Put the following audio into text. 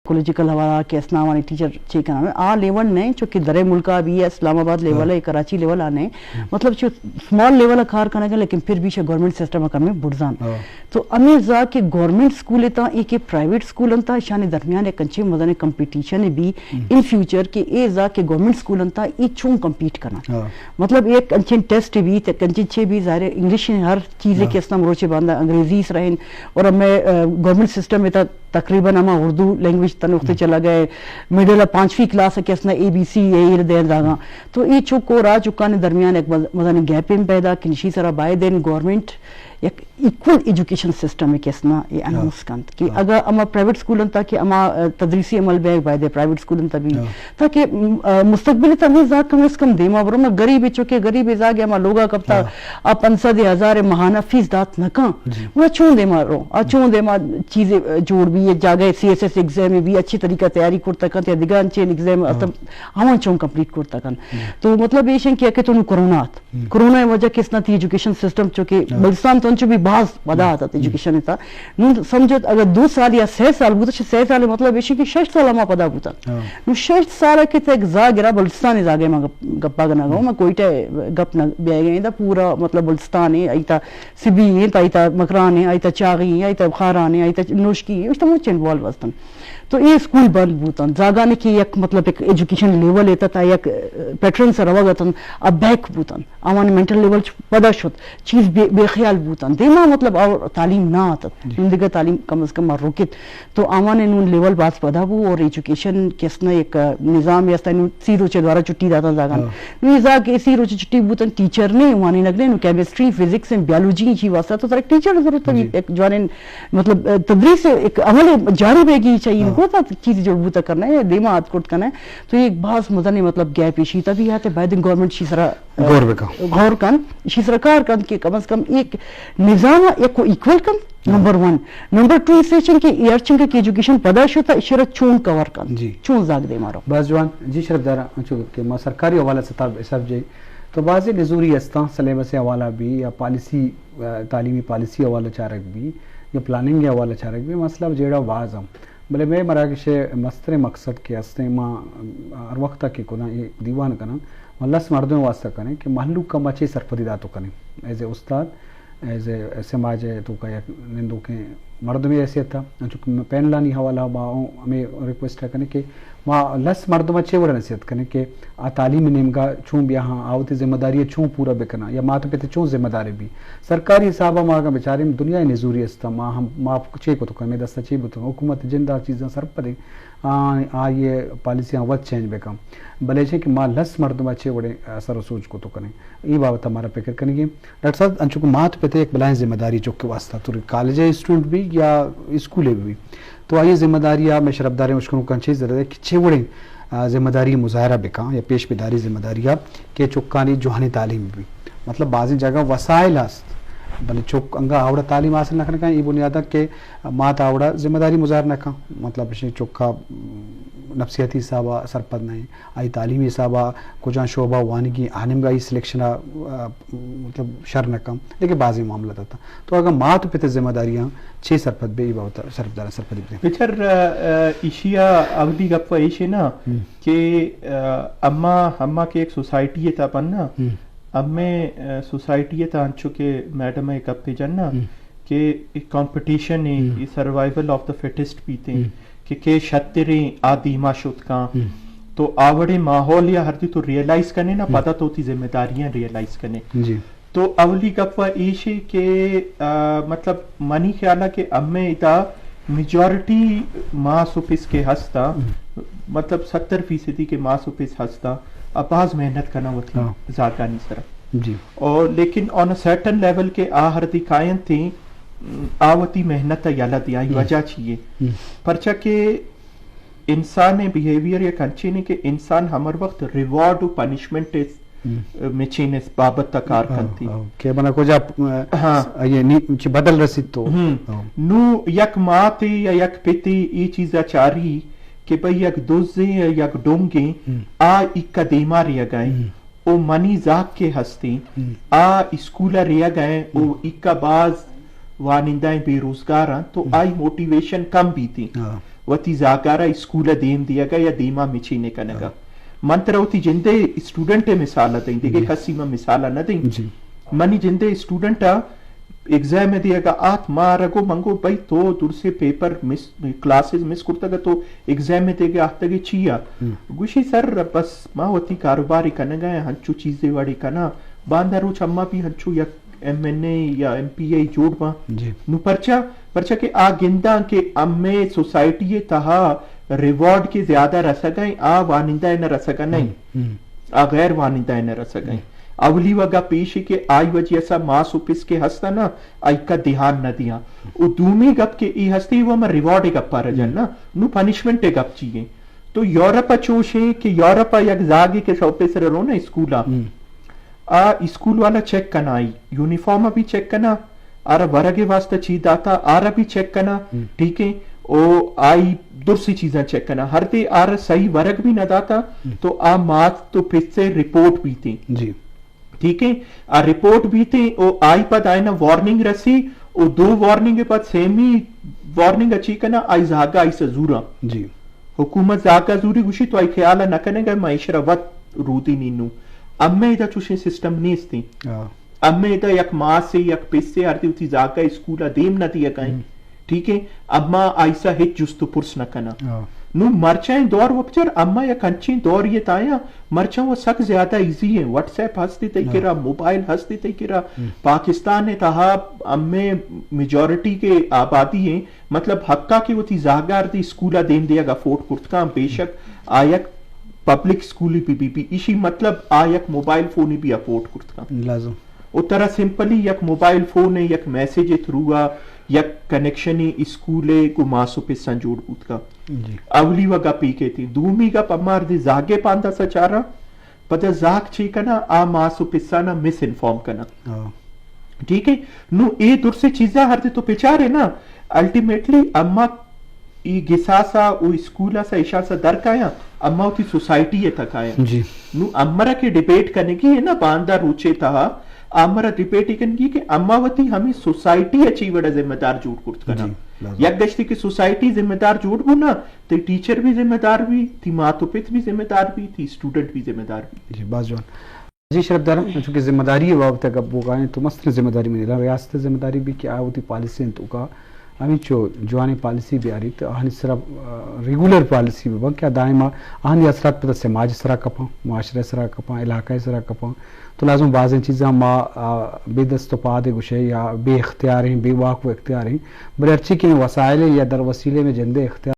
कोलिजिकल हवाला के अस्नावानी teacher check करना आ लेवल ने जो कि दरे मुल्का भी है इस्लामाबाद लेवल है कराची लेवल आने मतलब जो स्मॉल लेवल कार करने का लेकिन फिर भी गवर्नमेंट सिस्टम का में बुढ़जान तो अमीर जा के गवर्नमेंट स्कूल है एक प्राइवेट स्कूल अंता शानी दरमियान एक कंचे मदने कंपटीशन भी इन फ्यूचर के ए जा के गवर्नमेंट स्कूल अंता ई चूं कम्पीट करना मतलब एक कंचे टेस्ट भी कंचे छे भी ज़ाहिर इंग्लिश हर चीज़ के अस्ना रोचे बांधा अंग्रेजी रहें और अब मैं गवर्नमेंट सिस्टम में तकरीबन हम उर्दू लैंग्वेज तनुख्ते चला गए मिडिल 5वीं क्लास के असना ABC ये देर दागा तो ये चुको रा चुका ने दरमियान एक मदन गैप इन पैदा कि निशी सरा बाय देन गवर्नमेंट एक इक्वल एजुकेशन सिस्टम में कैसना ये अनाउंस कंत कि अगर अमा प्राइवेट स्कूल अंता कि अमा तदरीसी अमल bag by they private school अंता भी ताकि मुस्तकबिल तमे जा कम से कम देमा बरो में गरीब चुके गरीब जा गया अमा लोगा कब ता आप 500,000 महाना फीस दात न का वो चूं देमा रो चूं देमा चीजें जोड़ भी ये जागे CSS एग्जाम में भी अच्छी तरीका तैयारी करता कन या दिगान चेन एग्जाम तब हम चूं कंप्लीट करता कन तो मतलब ये कि तो कोरोना वजह किसना थी एजुकेशन सिस्टम चुके बलस्तान तो भी बाज बदा आता एजुकेशन था नु समझो अगर 2 साल या 6 साल बुता 6 साल मतलब ये कि 6 साल मा पदा बुता नु 6 साल के तक जा गिरा बलस्तान जागे मा गप्पा गना गो मा कोईटे गप न बेगे दा पूरा मतलब बलस्तान है आइता सिबी है आइता मकरान है आइता चागी है आइता खारान है आइता नोशकी है तो मुझे इन्वॉल्व वस्तन तो ये स्कूल बंद बूतन जागा ने की एक मतलब एक एजुकेशन लेवल येता था एक पैटर्न से रवागतन अब बैक बूतन आवान मेंटल लेवल पदा शुत चीज बेख्याल बूतन देमा मतलब और तालीम ना आता जिंदगी तालीम कम से कम रोकित तो आवान इन लेवल बात पदा बू और एजुकेशन केसना एक निजाम यास्ता इन सीरो चे द्वारा छुट्टी दाता जागा नु जा के सीरो चे छुट्टी बूतन टीचर ने वानी लगने नु केमिस्ट्री फिजिक्स एंड बायोलॉजी की वास्ता तो एक टीचर जरूरत है एक जवान मतलब तदरीस एक अमल जारी रहेगी चाहिए होता चीज जो बूता करना है देमा आद कोट करना है तो एक बास मदनी मतलब गैप इशी तभी आते बाद गवर्नमेंट शीसरा गौर कन शी सरकार कन के कम से कम एक निजाम एक को इक्वल कन नंबर 1 नंबर 2 सेशन के एयरचिंग के एजुकेशन पदाश होता इशारा चूं कवर कन जी चूं जाग दे मारो बस जवान जी शरदारा के मा सरकारी हवाला से सब जे तो बाजी नजूरी अस्ता सिलेबस हवाला भी या पॉलिसी तालीमी पॉलिसी हवाला चारक भी या प्लानिंग हवाला चारक भी मसला जेड़ा वाजम भले मैं मराकश मस्तर मकसद के हस्ते माँ हर वक्त के कुना ये दीवान कना मल्लस मर्दों वास्ता कने कि महलू कम अच्छे सरपदीदा तो कने as a Ustad as a समाज तो का निंदो के मर्द में ऐसे था चूँकि पैन लानी हवाला माँ हमें रिक्वेस्ट है कने कि माँ लस मर्द में अच्छे बड़ा नसीहत कने कि आ तालीम नेम का चूँ भी यहाँ आवती जिम्मेदारी चूँ पूरा बेकना या माँ तो पे चूँ जिम्मेदारी भी सरकारी हिसाब माँ का बेचारे दुनिया नजूरी अस्ता माँ हम माँ चे को तो कमे दस्ता चे तो हुकूमत जिंदा चीज़ें सर पदे आ ये पॉलिसियाँ वत चेंज बेकम भले छे कि माँ लस मर्द में अच्छे बड़े सर सोच को तो करें ये बाबत हमारा फिक्र करेंगे डॉक्टर साहब अंशु को मात पे एक बलाएं जिम्मेदारी चौक के वास्ता तो कॉलेज स्टूडेंट भी या स्कूल भी तो आइए जिम्मेदारी मैं शरफदारी मुश्किल कंचे जरूरत है कि छे बड़े जिम्मेदारी मुजाहरा बेका या पेश बेदारी जिम्मेदारी के चुक्कानी जुहानी तालीम भी मतलब बाजी जगह वसाइल हस्त भले चौक अंगा आवड़ा तालीम हासिल न का ये बुनियाद के मात आवड़ा जिम्मेदारी मुजाहर न का मतलब चौका नफसियाती हिसाबा सरपद नहीं आई तालीमी हिसाबा कुछ शोबा वानगी आनिम का सिलेक्शन मतलब शर न कम लेकिन बाजी मामला था तो अगर मात पे जिम्मेदारियाँ 6 सरपद बे सरपदार सरपद पिछर इशिया अवधि गप्पा इशे ना कि अम्मा के एक सोसाइटी है था पन्ना अब मैं सोसाइटी है था चुके मैडम है कब पे जानना कि कंपटीशन है सर्वाइवल ऑफ द फिटेस्ट पीते कि शतरे आदि माशुत का तो आवड़े माहौल या हर तो रियलाइज करने ना पता तो होती जिम्मेदारियां रियलाइज करने जी तो अवली गप्पा इशे के मतलब मनी ख्याला के अम्मे इता मेजॉरिटी माँ सुपिस के हस्ता मतलब 70% के माँ सुपिस हस्ता अपाज मेहनत करना होती जागा नहीं सर जी और लेकिन ऑन अ सर्टेन लेवल के हर दिखायन थी आवती मेहनत याला दिया वजह चाहिए परचा के इंसान बिहेवियर या कंचे ने के इंसान हमारे वक्त रिवॉर्ड और पनिशमेंट में चीने बाबत तकार करती के बना को जा हाँ ये नी बदल रसी तो नु यक माते या यक पिती ये चीज़ चारी कि भाई यक दोजे या यक डोंगे आ इक्का देमा रिया गए ओ मनी जाक के हस्ती आ स्कूला रिया गए ओ इक्का बाज वानिंदाएं बेरोजगार तो आई मोटिवेशन कम भी थी وتی زاگارا اسکول دیم دیا گا یا دیما مچینے کنگا منتر ہوتی جندے اسٹوڈنٹ مثال دیں دیکھے کسی میں مثال نہ دیں منی جندے اسٹوڈنٹ ایگزام میں دیا گا آت مارگو منگو بھائی تو دور سے پیپر کلاسز مس کرتا گا تو ایگزام میں دے گا آتا گے چیا گوشی سر بس ماں ہوتی کاروباری کنگا ہے ہنچو چیزیں واڑی کنا باندھا روچ اما بھی ہنچو یا ایم این اے یا ایم پی اے جوڑ ماں نو پرچا کہ آ گندہ کے امے سوسائٹی تہا ریوارڈ کے زیادہ رسگائیں آ وانندہ نہ رسگا نہیں آ غیر وانندہ نہ رسگائیں اولی وگا پیشی کے آئی وجہ سا ماں سپس کے ہستا نا آئی کا دھیان نہ دیا او دومی گپ کے ای ہستی وہ میں ریوارڈ گپ پا رجن نا نو پنشمنٹ گپ چیئے تو یورپ چوشیں کہ یورپ یک زاگی کے شوپے سر رو نا اسکولا اسکول والا چیک کنا آئی یونیفارم بھی چیک کنا آرہ ورگے واسطہ چیز داتا آرہ بھی چیک کنا ٹھیک ہے او آئی درسی چیزاں چیک کنا ہر دے آرہ صحیح ورگ بھی نہ داتا تو آ مات تو پھر سے رپورٹ بھی تھی جی ٹھیک ہے آ رپورٹ بھی تھی او آئی پد آئی نا وارننگ رسی او دو وارننگ پد سیمی وارننگ اچھی کنا آئی زاگا آئی سے زورا جی حکومت زاگا زوری گوشی تو آئی خیالہ نہ کنے گا معاشرہ وقت روتی نینو امیں ادھا چوشیں سسٹم نیس تھی امیں ادھا یک ماں سے یک پیس سے آرتی ہوتی زاگا اسکولا دیم نہ دیا کہیں ٹھیک ہے اما آئیسا ہت جستو پرس نہ کنا نو مرچائیں دور وپچر اما یا کنچیں دور یہ تایا مرچائیں وہ سک زیادہ ایزی ہیں واٹس ایپ ہستی تے کرا موبائل ہستی تے کرا پاکستان نے تہا امیں میجورٹی کے آبادی ہیں مطلب حقا کی وہ تھی زاگار دی اسکولا دیم دیا گا فورٹ کرتکا بے شک آیک پبلک اسکولی پی اسی مطلب یک موبائل فونی بھی افورڈ کرتا لازم او طرح سمپلی یک موبائل فون ہے یک میسیج تھرو یک کنیکشن اسکولے کو ماسو پہ سنجوڑ بوت کا اولی وگا پی کے تھی دومی گا پمار دی زاگے پاندہ سچارا پتہ زاگ چی کنا آ ماسو پسانا مس انفارم کنا ٹھیک ہے نو اے دور سے چیزاں ہر دے تو پیچارے نا الٹیمیٹلی اما ای گساسا او اسکولا سا اشا سا در کایا اما ہوتی سوسائٹی یہ تک آیا نو امرا کے ڈیبیٹ کرنے کی ہے نا باندہ روچے تھا امرا ڈیبیٹ کرنے کی کہ اما ہوتی ہمیں سوسائٹی اچھی وڑا ذمہ دار جوڑ کرت کنا یک دشتی کہ سوسائٹی ذمہ دار جوڑ بنا تو ٹیچر بھی ذمہ دار بھی تھی ماتو پت بھی ذمہ دار بھی تھی اسٹوڈنٹ بھی ذمہ دار بھی جی باز جوان جی شرف دارم چونکہ ذمہ داری ہے وقت تک اب وہ گائیں تو مستر ذمہ داری میں نہیں ریاست ذمہ داری بھی کیا ہوتی پالیسی ان تو کا ہمیں جو جوانی پالیسی بھی آ رہی تو آہنی صرف ریگولر پالیسی بھی کیا دائما آہنی اثرات پتہ سماج سرا کپاں معاشرہ سرا کپاں علاقہ سرا کپاں تو لازم بعض چیزاں ما بے دست و پا دے گوشے یا بے اختیار ہیں بے واقع اختیار ہیں بڑے اچھی کی وسائل یا در وسیلے میں جندے اختیار